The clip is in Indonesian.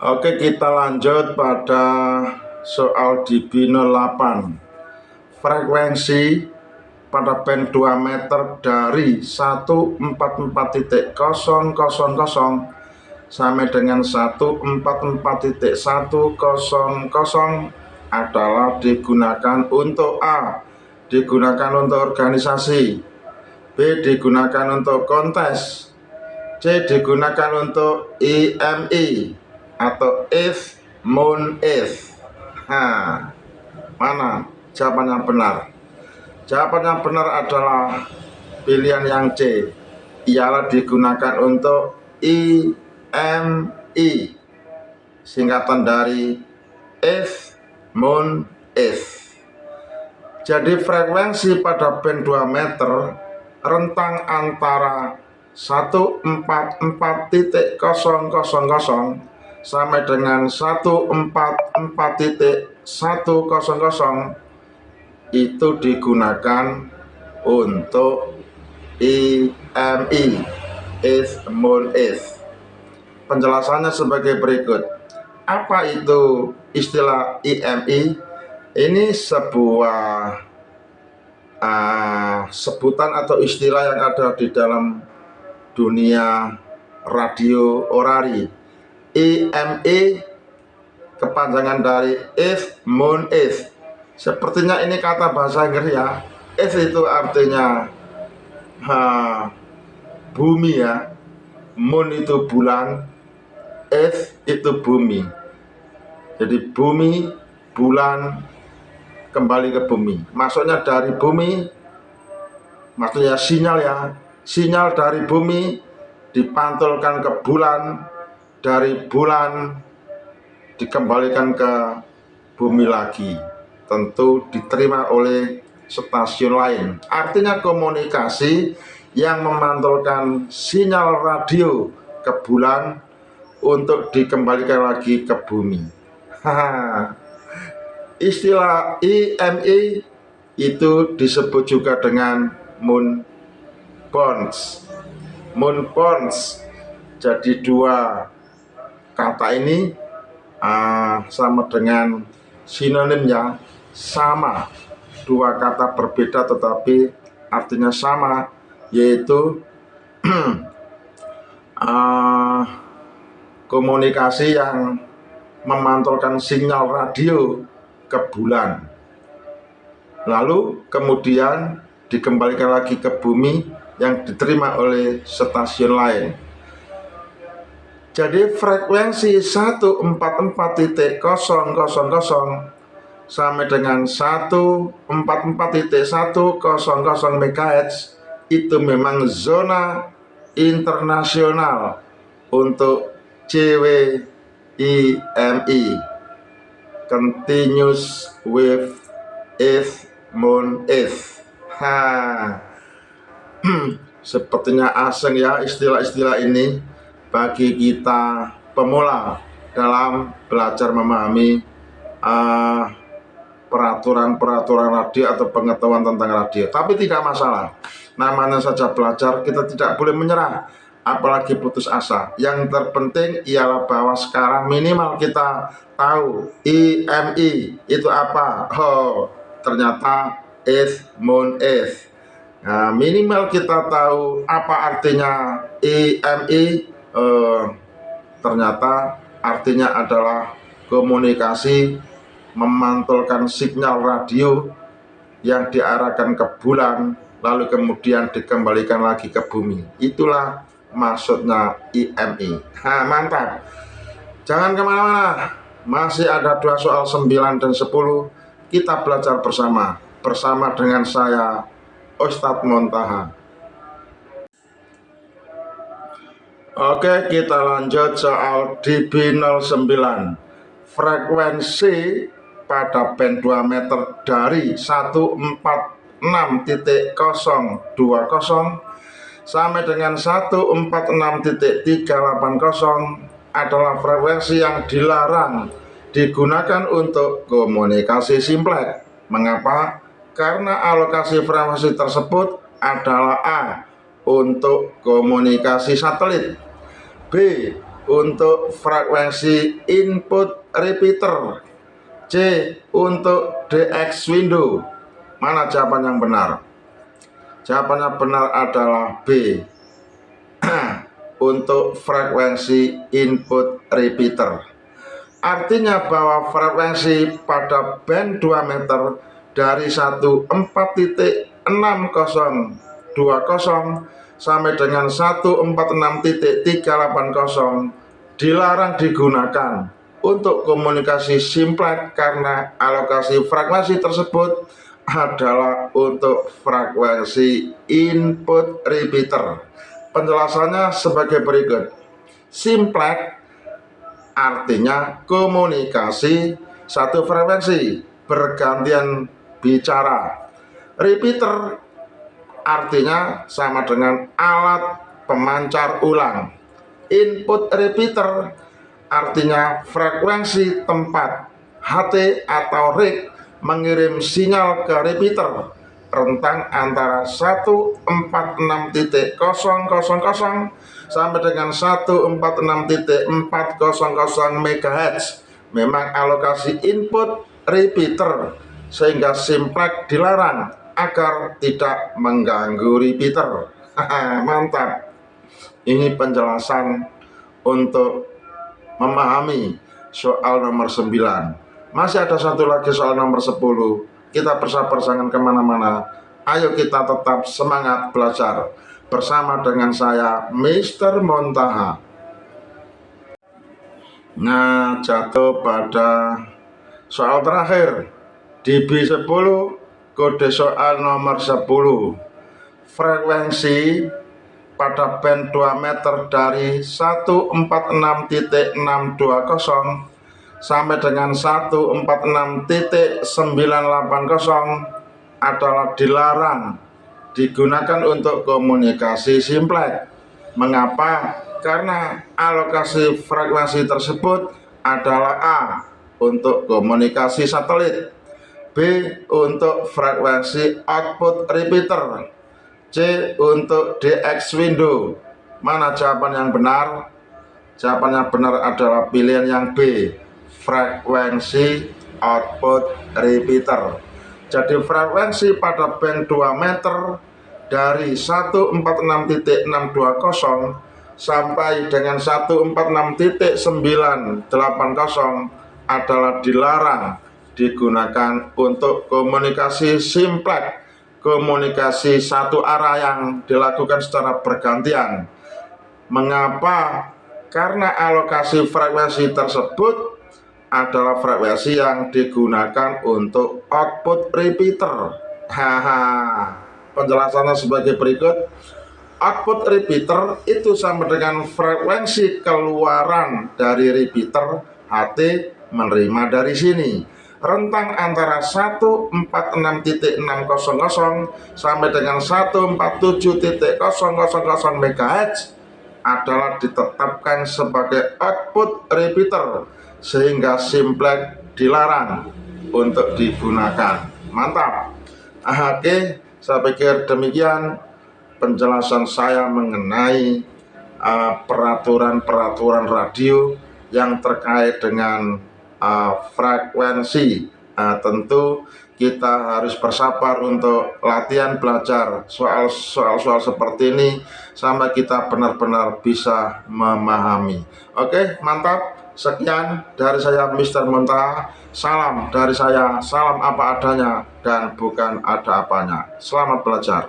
Oke, kita lanjut pada soal di B08. Frekuensi pada band 2 meter dari 144.000 sampai dengan 144.100 adalah digunakan untuk A. Digunakan untuk organisasi, B. Digunakan untuk kontes, C. Digunakan untuk IMI atau if, moon, if. Mana jawaban yang benar? Jawaban yang benar adalah pilihan yang C, ialah digunakan untuk IMI, singkatan dari if, moon, if. Jadi frekuensi pada band 2 meter rentang antara 144.000 sampai dengan 144.100 itu digunakan untuk IMI, if, moon, if. Penjelasannya sebagai berikut. Apa itu istilah IMI? Ini sebuah sebutan atau istilah yang ada di dalam dunia radio orari. IMI kepanjangan dari if, moon, if. Sepertinya ini kata bahasa Inggris ya. If itu artinya bumi ya, moon itu bulan, if itu bumi. Jadi bumi, bulan, kembali ke bumi. Maksudnya dari bumi, maksudnya sinyal ya, sinyal dari bumi dipantulkan ke bulan, dari bulan dikembalikan ke bumi lagi, tentu diterima oleh stasiun lain. Artinya komunikasi yang memantulkan sinyal radio ke bulan untuk dikembalikan lagi ke bumi. Istilah IMI itu disebut juga dengan moon bounce. Moon bounce. Jadi dua kata ini sama dengan sinonimnya sama. Dua kata berbeda tetapi artinya sama, yaitu komunikasi yang memantulkan sinyal radio ke bulan, lalu kemudian dikembalikan lagi ke bumi yang diterima oleh stasiun lain. Jadi frekuensi 144.000 sampai dengan 144.100 MHz itu memang zona internasional untuk CWIMI, continuous wave if, moon, if. Sepertinya asing ya istilah-istilah ini bagi kita pemula dalam belajar memahami peraturan-peraturan radio atau pengetahuan tentang radio. Tapi tidak masalah, namanya saja belajar, kita tidak boleh menyerah, apalagi putus asa. Yang terpenting ialah bahwa sekarang minimal kita tahu IMI itu apa. Ternyata if, moon, if. Nah, minimal kita tahu apa artinya IMI. Ternyata artinya adalah komunikasi memantulkan sinyal radio yang diarahkan ke bulan lalu kemudian dikembalikan lagi ke bumi. Itulah maksudnya IMI. Mantap. Jangan kemana-mana, masih ada 2 soal 9 dan 10. Kita belajar bersama dengan saya, Ustadz Montaha. Oke, kita lanjut soal DB09. Frekuensi pada band 2 meter dari 146.020 sampai dengan 146.380 adalah frekuensi yang dilarang digunakan untuk komunikasi simplex. Mengapa? Karena alokasi frekuensi tersebut adalah A. untuk komunikasi satelit, B. untuk frekuensi input repeater. C untuk DX window. Mana jawaban yang benar? Jawabannya benar adalah B untuk frekuensi input repeater. Artinya bahwa frekuensi pada band 2 meter dari 14.6020 sampai dengan 146.380 dilarang digunakan untuk komunikasi simplex karena alokasi frekuensi tersebut adalah untuk frekuensi input repeater. Penjelasannya sebagai berikut. Simplex artinya komunikasi satu frekuensi bergantian bicara. Repeater artinya sama dengan alat pemancar ulang. Input repeater artinya frekuensi tempat HT atau RIC mengirim sinyal ke repeater rentang antara 146.000 sampai dengan 146.400 MHz. Memang alokasi input repeater sehingga simplex dilarang agar tidak mengganggu repeater. Mantap. Ini penjelasan untuk memahami soal nomor 9. Masih ada satu lagi soal nomor 10. Kita bersabar jangan kemana-mana. Ayo kita tetap semangat belajar bersama dengan saya, Mr. Montaha. Nah, jatuh pada soal terakhir di B10, kode soal nomor 10. Frekuensi pada band 2 meter dari 146.620 sampai dengan 146.980 adalah dilarang digunakan untuk komunikasi simplex. Mengapa? Karena alokasi frekuensi tersebut adalah A untuk komunikasi satelit, B untuk frekuensi output repeater, C untuk DX window. Mana jawaban yang benar? Jawabannya benar adalah pilihan yang B, frekuensi output repeater. Jadi frekuensi pada band 2 meter dari 146.620 sampai dengan 146.980 adalah dilarang digunakan untuk komunikasi simplex, komunikasi satu arah yang dilakukan secara bergantian. Mengapa? Karena alokasi frekuensi tersebut adalah frekuensi yang digunakan untuk output repeater. Penjelasannya sebagai berikut. Output repeater itu sama dengan frekuensi keluaran dari repeater HT menerima dari sini. Rentang antara 146.600 sampai dengan 147.000 MHz adalah ditetapkan sebagai output repeater sehingga simplex dilarang untuk digunakan. Mantap. Oke, saya pikir demikian penjelasan saya mengenai peraturan-peraturan radio yang terkait dengan frekuensi. Tentu kita harus bersabar untuk latihan belajar soal-soal seperti ini sampai kita benar-benar bisa memahami. Oke, mantap. Sekian dari saya, Mr. Montaha. Salam dari saya, salam apa adanya dan bukan ada apanya. Selamat belajar.